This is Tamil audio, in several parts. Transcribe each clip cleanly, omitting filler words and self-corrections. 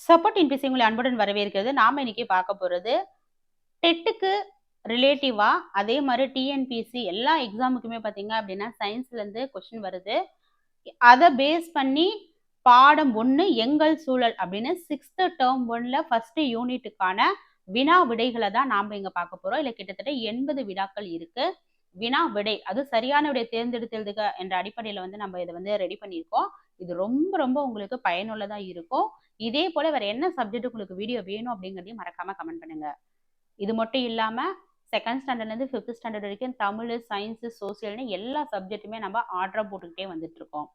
சப்போர்ட் இன்பிசி உங்களை அன்புடன் வரவேற்கிறது. நாம இன்னைக்கு பார்க்க போறது டெட்டுக்கு ரிலேட்டிவா அதே மாதிரி டிஎன்பிசி எல்லா எக்ஸாமுக்குமே பார்த்தீங்க அப்படின்னா சயின்ஸ்ல இருந்து கொஸ்டின் வருது. அதை பேஸ் பண்ணி பாடம் 1 எங்கள் சூழல் அப்படின்னு 6th டேர்ம் 1ல ஃபர்ஸ்ட் யூனிட்டுக்கான வினா விடைகளை தான் நாம இங்க பார்க்க போறோம். இல்ல கிட்டத்தட்ட 80 வினாக்கள் இருக்கு. வினா விடை அது சரியான விடை தேர்ந்தெடுத்து எழுதுக என்ற அடிப்படையில நம்ம இதை ரெடி பண்ணியிருக்கோம். இது ரொம்ப ரொம்ப உங்களுக்கு பயனுள்ளதா இருக்கும். இதே போல வேற என்ன சப்ஜெக்ட் உங்களுக்கு வீடியோ வேணும் அப்படிங்கிறதையும் மறக்காம கமெண்ட் பண்ணுங்க. இது மட்டும் இல்லாம செகண்ட் ஸ்டாண்டர்ட்ல இருந்து 5th ஸ்டாண்டர்ட் வரைக்கும் தமிழ், சயின்ஸ், சோசியல்னு எல்லா சப்ஜெக்ட்டுமே நம்ம ஆர்டரா போட்டுக்கிட்டே வந்துட்டு இருக்கோம்.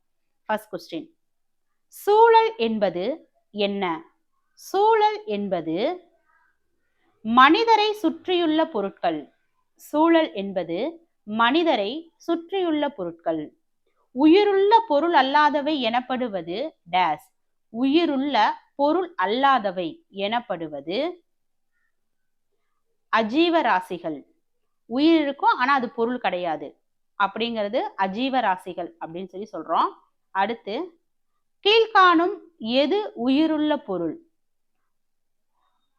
ஃபர்ஸ்ட் கொஸ்டின், சூழல் என்பது என்ன? சூழல் என்பது மனிதரை சுற்றியுள்ள பொருட்கள். சூழல் என்பது மனிதரை சுற்றியுள்ள பொருட்கள். உயிருள்ள பொருள் அல்லாதவை எனப்படுவது டேஸ். உயிருள்ள பொருள் அல்லாதவை எனப்படுவது அஜீவராசிகள். உயிர் இருக்கும் ஆனா அது பொருள் கிடையாது அப்படிங்கிறது அஜீவராசிகள் அப்படின்னு சொல்றோம். அடுத்து, கீழ்காணும் எது உயிருள்ள பொருள்?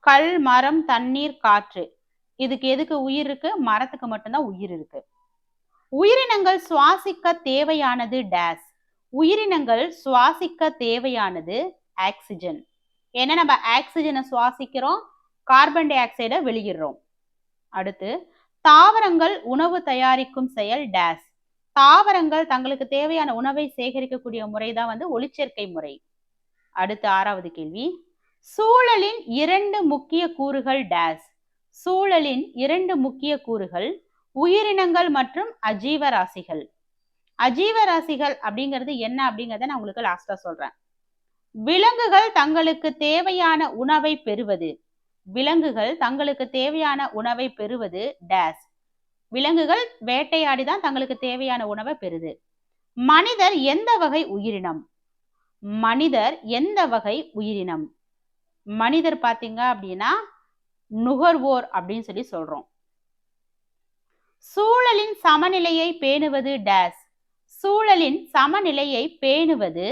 கல், மரம், தண்ணீர், காற்று. இதுக்கு எதுக்கு உயிர் இருக்கு? மரத்துக்கு மட்டும்தான் உயிர் இருக்கு. உயிரினங்கள் சுவாசிக்க தேவையானது டேஸ். உயிரினங்கள் சுவாசிக்க தேவையானது ஆக்சிஜன். ஏன்னா நம்ம ஆக்சிஜனை சுவாசிக்கிறோம், கார்பன் டை ஆக்சைடை வெளியிடுறோம். அடுத்து, தாவரங்கள் உணவு தயாரிக்கும் செயல் டேஸ். தாவரங்கள் தங்களுக்கு தேவையான உணவை சேகரிக்கக்கூடிய முறைதான் ஒளிச்சேர்க்கை முறை. அடுத்து 6வது கேள்வி, சூழலின் 2 முக்கிய கூறுகள் டேஸ். சூழலின் 2 முக்கிய கூறுகள் உயிரினங்கள் மற்றும் அஜீவராசிகள். அஜீவராசிகள் அப்படிங்கிறது என்ன அப்படிங்கிறத நான் உங்களுக்கு லாஸ்டா சொல்றேன். விலங்குகள் தங்களுக்கு தேவையான உணவை பெறுவது. விலங்குகள் தங்களுக்கு தேவையான உணவை பெறுவது டேஸ். விலங்குகள் வேட்டையாடி தான் தங்களுக்கு தேவையான உணவை பெறுது. மனிதர் எந்த வகை உயிரினம்? மனிதர் எந்த வகை உயிரினம்? மனிதர் பாத்தீங்க அப்படின்னா நுகர்வோர் அப்படின்னு சொல்றோம். சூழலின் சமநிலையை பேணுவது டேஸ். சூழலின் சமநிலையை பேணுவது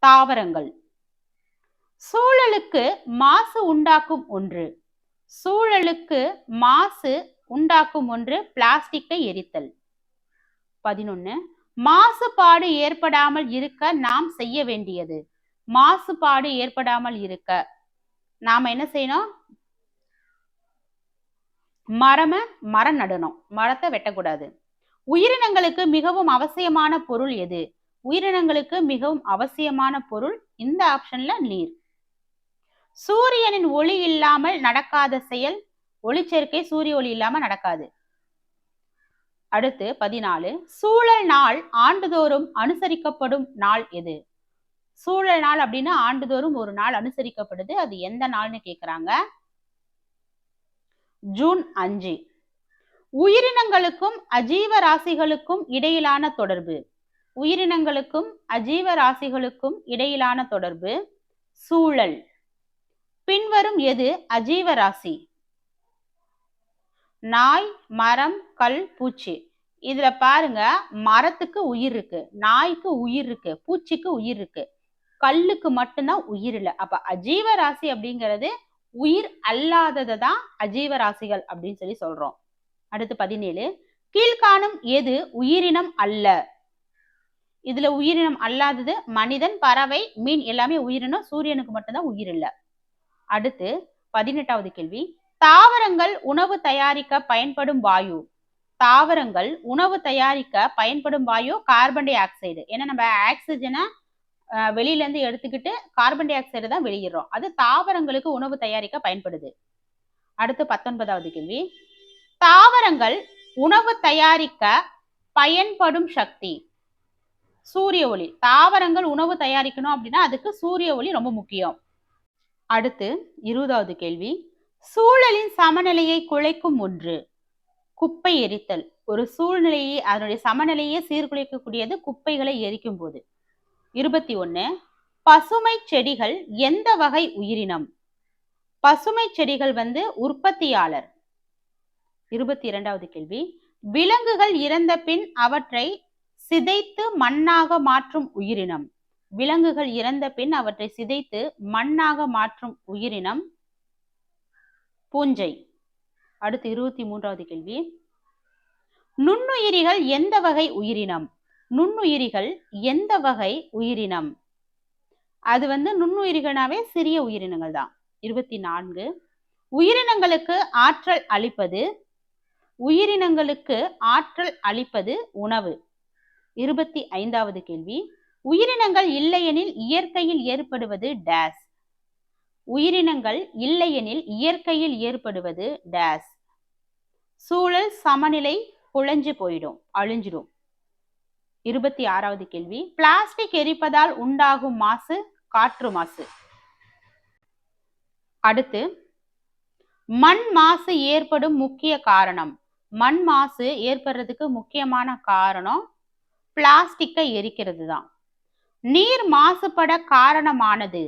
தாவரங்கள். சூழலுக்கு மாசு உண்டாக்கும் ஒன்று. சூழலுக்கு மாசு உண்டாக்கும் ஒன்று பிளாஸ்டிக்கை எரித்தல். 11, மாசுபாடு ஏற்படாமல் இருக்க நாம் செய்ய வேண்டியது. மாசுபாடு ஏற்படாமல் இருக்க நாம என்ன செய்யணும்? மரம் நடணும், மரத்தை வெட்டக்கூடாது. உயிரினங்களுக்கு மிகவும் அவசியமான பொருள் எது? உயிரினங்களுக்கு மிகவும் அவசியமான பொருள் இந்த ஆப்ஷன்ல நீர். சூரியனின் ஒளி இல்லாமல் நடக்காத செயல் ஒளிச்சேர்க்கை. சூரிய ஒளி இல்லாம நடக்காது. அடுத்து 14, சூழல் நாள் ஆண்டுதோறும் அனுசரிக்கப்படும் நாள் எது? சூழல் நாள் அப்படின்னா ஆண்டுதோறும் ஒரு நாள் அனுசரிக்கப்படுது. அது எந்த நாள்னு கேக்குறாங்க. ஜூன் 5. உயிரினங்களுக்கும் அஜீவராசிகளுக்கும் இடையிலான தொடர்பு. உயிரினங்களுக்கும் அஜீவராசிகளுக்கும் இடையிலான தொடர்பு சூழல். பின்வரும் எது அஜீவராசி? நாய், மரம், கல், பூச்சி. இதுல பாருங்க, மரத்துக்கு உயிர் இருக்கு, நாய்க்கு உயிர் இருக்கு, பூச்சிக்கு உயிர் இருக்கு, கல்லுக்கு மட்டும்தான் உயிர் இல்லை. அப்ப அஜீவராசி அப்படிங்கிறது உயிர் அல்லாததை தான் அஜீவராசிகள் அப்படின்னு சொல்றோம். அடுத்து 17, கீழ்காணும் எது உயிரினம் அல்ல? இதுல உயிரினம் அல்லாதது மனிதன், பறவை, மீன் எல்லாமே உயிரினம். சூரியனுக்கு மட்டும்தான் உயிர் இல்லை. அடுத்து 18வது கேள்வி, தாவரங்கள் உணவு தயாரிக்க பயன்படும் வாயு. தாவரங்கள் உணவு தயாரிக்க பயன்படும் வாயு கார்பன் டை ஆக்சைடு. ஏன்னா நம்ம ஆக்சிஜனை வெளியில இருந்து எடுத்துக்கிட்டு கார்பன் டை ஆக்சைடு தான் வெளியிடுறோம். அது தாவரங்களுக்கு உணவு தயாரிக்க பயன்படுது. அடுத்து 19வது கேள்வி, தாவரங்கள் உணவு தயாரிக்க பயன்படும் சக்தி. சூரிய ஒளி. தாவரங்கள் உணவு தயாரிக்கணும் அப்படின்னா அதுக்கு சூரிய ஒளி ரொம்ப முக்கியம். அடுத்து 20வது கேள்வி, சூழலின் சமநிலையை குலைக்கும் ஒன்று. குப்பை எரித்தல். ஒரு சூழ்நிலையை அதனுடைய சமநிலையை சீர்குலைக்கக்கூடியது குப்பைகளை எரிக்கும் போது. 21, பசுமை செடிகள் எந்த வகை உயிரினம்? பசுமை செடிகள் உற்பத்தியாளர். 22வது கேள்வி, விலங்குகள் இறந்த பின் அவற்றை சிதைத்து மண்ணாக மாற்றும் உயிரினம். விலங்குகள் இறந்த பின் அவற்றை சிதைத்து மண்ணாக மாற்றும் உயிரினம் பூஞ்சை. அடுத்து 23வது கேள்வி. நுண்ணுயிரிகள் எந்த வகை உயிரினம்? நுண்ணுயிரிகள் எந்த வகை உயிரினம்? அது நுண்ணுயிரிகள்னாவே சிறிய உயிரினங்கள் தான். 24. உயிரினங்களுக்கு ஆற்றல் அளிப்பது. உயிரினங்களுக்கு ஆற்றல் அளிப்பது உணவு. 25வது கேள்வி. உயிரினங்கள் இல்லையெனில் இயற்கையில் ஏற்படுவது டேஸ். உயிரினங்கள் இல்லையெனில் இயற்கையில் ஏற்படுவது டேஸ். சூழல் சமநிலை குலைஞ்சு போயிடும், அழிஞ்சிடும். 26வது கேள்வி. பிளாஸ்டிக் எரிப்பதால் உண்டாகும் மாசு காற்று மாசு. அடுத்து மண் மாசு ஏற்படும் முக்கிய காரணம். மண் மாசு ஏற்படுறதுக்கு முக்கியமான காரணம் பிளாஸ்டிக்கை எரிக்கிறது தான். நீர் மாசுபட காரணமானது.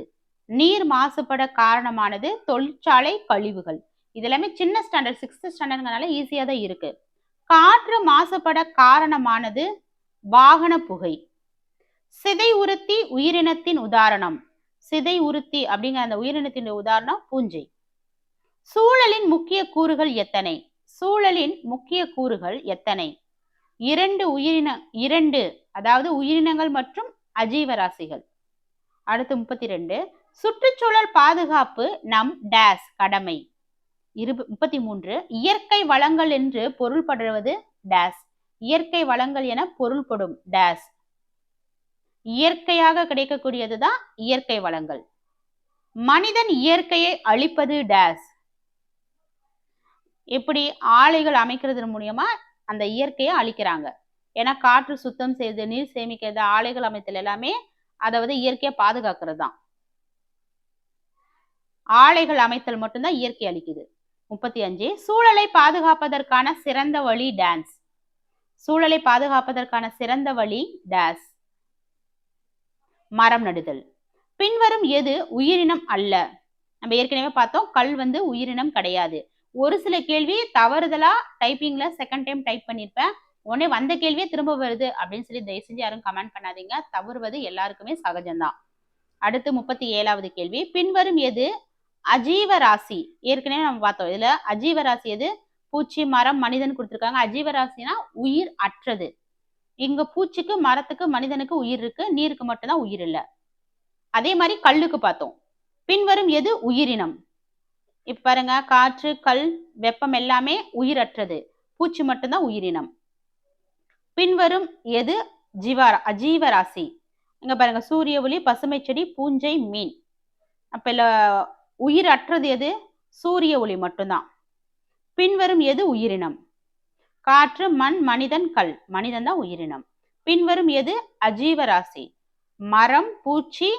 நீர் மாசுபட காரணமானது தொழிற்சாலை கழிவுகள். இதெல்லாமே சின்ன ஸ்டாண்டர்ட் 6th ஸ்டாண்டர்ட்னால ஈஸியா தான் இருக்கு. காற்று மாசுபட காரணமானது வாகன புகை. சிதை உறுத்தி உயிரினத்தின் உதாரணம். சிதை உறுத்தி அப்படிங்கிற அந்த உயிரினத்தின் உதாரணம் பூஞ்சை. சூழலின் முக்கிய கூறுகள் எத்தனை? சூழலின் முக்கிய கூறுகள் எத்தனை? 2 அதாவது உயிரினங்கள் மற்றும் அஜீவராசிகள். அடுத்து 32. சுற்றுச்சூழல் பாதுகாப்பு நம் டேஸ் கடமை. 33. இயற்கை வளங்கள் என்று பொருள்படுவது டேஸ். இயற்கை வளங்கள் என பொருள்படும் டேஸ். இயற்கையாக கிடைக்கக்கூடியதுதான் இயற்கை வளங்கள். மனிதன் இயற்கையை அழிப்பது டேஸ். எப்படி ஆலைகள் அமைக்கிறது மூலியமா அந்த இயற்கையை அழிக்கிறாங்க. ஏன்னா காற்று சுத்தம் செய்து நீர் சேமிக்கிறது ஆலைகள் அமைத்தல் எல்லாமே அதாவது இயற்கையை பாதுகாக்கிறது தான். ஆலைகள் அமைத்தல் மட்டும்தான் இயற்கை அளிக்குது. 35. சூழலை பாதுகாப்பதற்கான சிறந்த வழி டான்ஸ். சூழலை பாதுகாப்பதற்கான சிறந்த வழி டாஸ். மரம் நடுதல். பின்வரும் எது உயிரினம் அல்ல? நம்ம ஏற்கனவே பார்த்தோம் கல் உயிரினம் கிடையாது. ஒரு சில கேள்வி தவறுதலா டைப்பிங்ல செகண்ட் டைம் டைப் பண்ணிருப்பேன். உடனே வந்த கேள்வியே திரும்ப வருது அப்படின்னு சொல்லி தயவு செஞ்சு யாரும் கமெண்ட் பண்ணாதீங்க. தவறுவது எல்லாருக்குமே சகஜம்தான். அடுத்து 37வது கேள்வி. பின்வரும் எது அஜீவராசி? ஏற்கனவே நம்ம பார்த்தோம். இதுல அஜீவராசி எது? பூச்சி, மரம், மனிதன் கொடுத்திருக்காங்க. அஜீவராசினா உயிர் அற்றது. இங்க பூச்சிக்கு, மரத்துக்கு, மனிதனுக்கு உயிர் இருக்கு, நீருக்கு மட்டும்தான் உயிர் இல்லை. அதே மாதிரி கல்லுக்கு பார்த்தோம். பின்வரும் எது உயிரினம்? இப்ப பாருங்க, காற்று, கல், வெப்பம் எல்லாமே உயிரற்றது. பூச்சி மட்டும்தான் உயிரினம். பின்வரும் எது அஜீவராசி? இங்க பாருங்க, சூரிய ஒளி, பசுமை செடி, பூஞ்சை, மீன். அப்ப உயிர் அற்றது எது? சூரிய ஒளி மட்டும்தான். பின்வரும் எது உயிரினம்? காற்று, மண், மனிதன், கல். மனிதன் தான் உயிரினம். பின்வரும் எது அஜீவராசி? மரம், பூச்சி,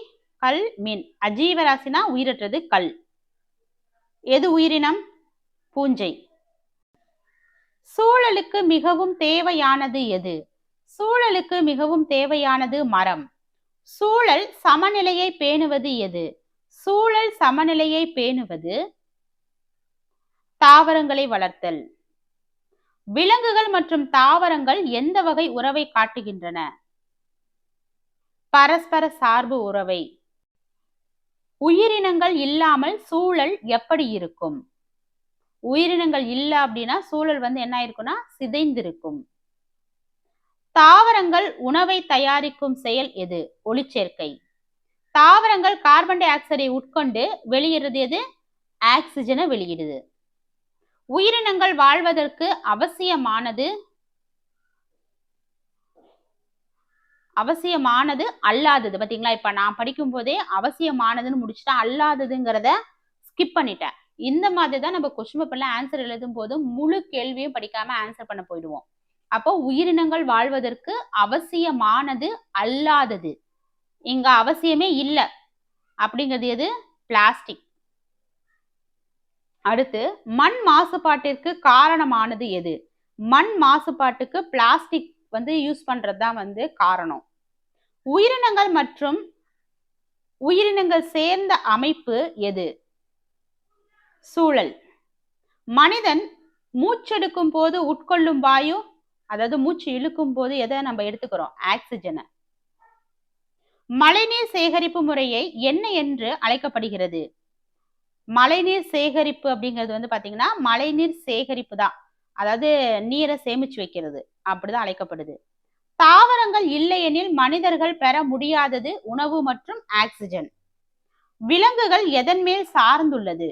கல், மீன். அஜீவராசினா உயிரற்றது கல். எது உயிரினம்? பூஞ்சை. சூழலுக்கு மிகவும் தேவையானது எது? சூழலுக்கு மிகவும் தேவையானது மரம். சூழல் சமநிலையை பேணுவது எது? சூழல் சமநிலையை பேணுவது தாவரங்களை வளர்த்தல். விலங்குகள் மற்றும் தாவரங்கள் எந்த வகை உறவை காட்டுகின்றன? பரஸ்பர சார்பு உறவை. உயிரினங்கள் இல்லாமல் சூழல் எப்படி இருக்கும்? உயிரினங்கள் இல்லை அப்படின்னா சூழல் என்ன இருக்குன்னா சிதைந்திருக்கும். தாவரங்கள் உணவை தயாரிக்கும் செயல் எது? ஒளிச்சேர்க்கை. தாவரங்கள் கார்பன் டை ஆக்சைடை உட்கொண்டு வெளியிடுறது எது? ஆக்சிஜனை வெளியிடுது. உயிரினங்கள் வாழ்வதற்கு அவசியமானது அல்லாதது. பாத்தீங்களா, இப்ப நான் படிக்கும் போதே அவசியமானதுன்னு முடிச்சுட்டா அல்லாததுங்கிறத ஸ்கிப் பண்ணிட்டேன். இந்த மாதிரி தான் நம்ம கொஸ்டின் பேப்பர்ல ஆன்சர் எழுதும் போது முழு கேள்வியும் படிக்காம ஆன்சர் பண்ண போயிடுவோம். அப்போ உயிரினங்கள் வாழ்வதற்கு அவசியமானது அல்லாதது. இங்க அவசியமே இல்லை அப்படிங்கிறது எது? பிளாஸ்டிக். அடுத்து மண் மாசுபாட்டிற்கு காரணமானது எது? மண் மாசுபாட்டுக்கு பிளாஸ்டிக் யூஸ் பண்றதுதான் காரணம். உயிரினங்கள் மற்றும் உயிரினங்கள் சேர்ந்த அமைப்பு எது? சூழல். மனிதன் மூச்செடுக்கும் போது உட்கொள்ளும் வாயு, அதாவது மூச்சு இழுக்கும் போது எதை நம்ம எடுத்துக்கிறோம்? ஆக்சிஜனை. மழைநீர் சேகரிப்பு முறையை என்ன என்று அழைக்கப்படுகிறது? மழைநீர் சேகரிப்பு அப்படிங்கிறது வந்து பாத்தீங்கன்னா மழைநீர் சேகரிப்பு தான். அதாவது நீரை சேமிச்சு வைக்கிறது அப்படிதான் அழைக்கப்படுது. தாவரங்கள் இல்லையெனில் மனிதர்கள் பெற முடியாதது உணவு மற்றும் ஆக்சிஜன். விலங்குகள் எதன் மேல் சார்ந்துள்ளது?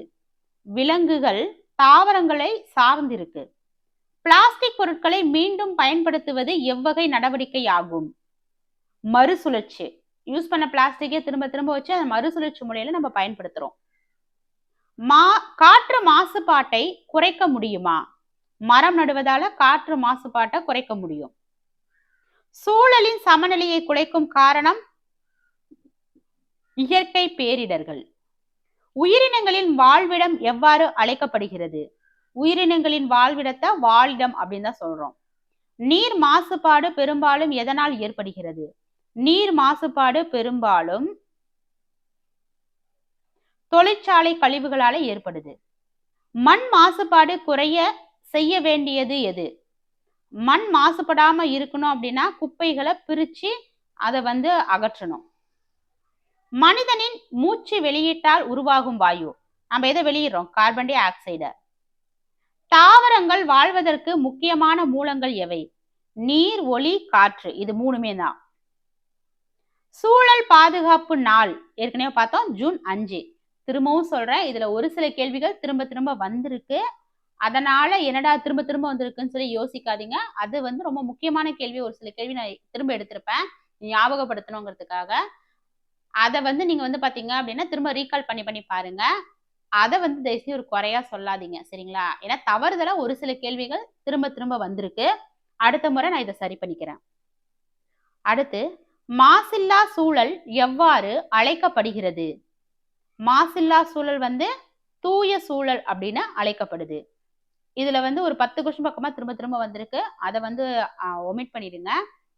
விலங்குகள் தாவரங்களை சார்ந்திருக்கு. பிளாஸ்டிக் பொருட்களை மீண்டும் பயன்படுத்துவது எவ்வகை நடவடிக்கை ஆகும்? மறுசுழற்சி. யூஸ் பண்ண பிளாஸ்டிக்கே திரும்ப திரும்ப வச்சு அந்த மறுசுழற்சி முறையில நம்ம பயன்படுத்துறோம். காற்று மாசுபாட்டை குறைக்க முடியுமா? மரம் நடுவதால காற்று மாசுபாட்டை குறைக்க முடியும். சூழலின் சமநிலையை குலைக்கும் காரணம் இயற்கை பேரிடர்கள். உயிரினங்களின் வாழ்விடம் எவ்வாறு அழைக்கப்படுகிறது? உயிரினங்களின் வாழ்விடத்தை வாழிடம் அப்படின்னு தான் சொல்றோம். நீர் மாசுபாடு பெரும்பாலும் எதனால் ஏற்படுகிறது? நீர் மாசுபாடு பெரும்பாலும் தொழிற்சாலை கழிவுகளால ஏற்படுது. மண் மாசுபாடு குறைய செய்ய வேண்டியது எது? மண் மாசுபடாம இருக்கணும் அப்படின்னா குப்பைகளை பிரிச்சு அதை வந்து அகற்றணும். மனிதனின் மூச்சு வெளியிட்டால் உருவாகும் வாயு. நம்ம எதை வெளியிடுறோம்? Carbon di oxide. தாவரங்கள் வாழ்வதற்கு முக்கியமான மூலங்கள் எவை? நீர், ஒளி, காற்று. இது மூணுமே தான். சூழல் பாதுகாப்பு நாள் ஏற்கனவே பார்த்தோம், ஜூன் 5. திரும்பவும் சொல்றேன், இதுல ஒரு சில கேள்விகள் திரும்ப திரும்ப வந்திருக்கு. அதனால என்னடா திரும்ப திரும்ப வந்திருக்குன்னு சொல்லி யோசிக்காதீங்க. அது வந்து ரொம்ப முக்கியமான கேள்வி. ஒரு சில கேள்வி நான் திரும்ப எடுத்திருப்பேன் ஞாபகப்படுத்தணுங்கிறதுக்காக. அதை வந்து நீங்க வந்து பாத்தீங்க அப்படின்னா திரும்ப ரீகால் பண்ணி பண்ணி பாருங்க. அதை வந்து தயவுசெய்து ஒரு குறையா சொல்லாதீங்க, சரிங்களா? ஏன்னா தவறுதலா ஒரு சில கேள்விகள் திரும்ப திரும்ப வந்திருக்கு. அடுத்த முறை நான் இதை சரி பண்ணிக்கிறேன். அடுத்து, மாசில்லா சூழல் எவ்வாறு அழைக்கப்படுகிறது? மாசில்லா சூழல் வந்து தூய சூழல் அப்படின்னு அழைக்கப்படுது. இதுல வந்து ஒரு 10 கொஸ்டின் பக்கமா திரும்ப திரும்ப வந்திருக்கு. அதை வந்து ஒமிட் பண்ணிடுங்க.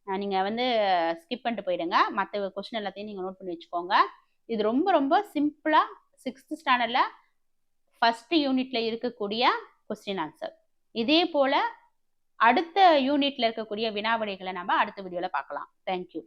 நீங்க வந்து ஸ்கிப் பண்ணிட்டு போயிடுங்க. மற்ற கொஸ்டின் எல்லாத்தையும் நீங்க நோட் பண்ணி வச்சுக்கோங்க. இது ரொம்ப ரொம்ப சிம்பிளா 6th ஸ்டாண்டர்ட்ல ஃபர்ஸ்ட் யூனிட்ல இருக்கக்கூடிய கொஸ்டின் ஆன்சர். இதே போல அடுத்த யூனிட்ல இருக்கக்கூடிய வினாவிடைகளை நம்ம அடுத்த வீடியோல பார்க்கலாம். தேங்க்யூ.